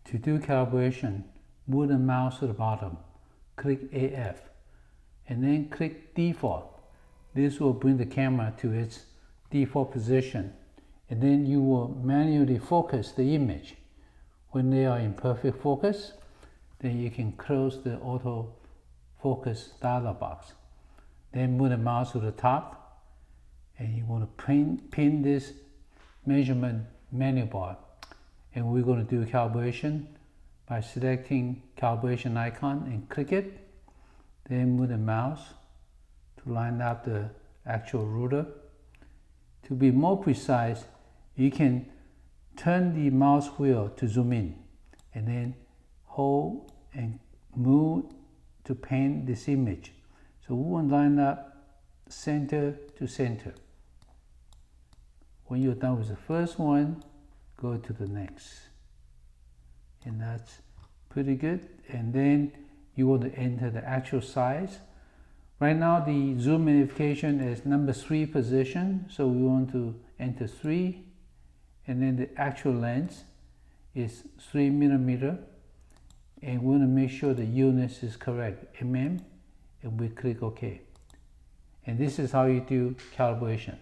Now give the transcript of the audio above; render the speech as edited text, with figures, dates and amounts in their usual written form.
To do calibration, move the mouse to the bottom, click AF, and then click Default. This will bring the camera to its default position, and then you will manually focus the image. When they are in perfect focus, then you can close the auto focus dialog box. Then move the mouse to the top, and you want to pin this measurement menu bar. And we're going to do calibration by selecting calibration icon and click it. Then move the mouse to line up the actual ruler. To be more precise, you can turn the mouse wheel to zoom in, and then hold and move to pan this image. So we want to line up center to center. When you're done with the first one, go to the next. And that's pretty good. And then you want to enter the actual size. Right now the zoom magnification is number 3 position, so we want to enter 3, and then the actual lens is 3 millimeter, and we want to make sure the units is correct, mm, and we click OK. And this is how you do calibration.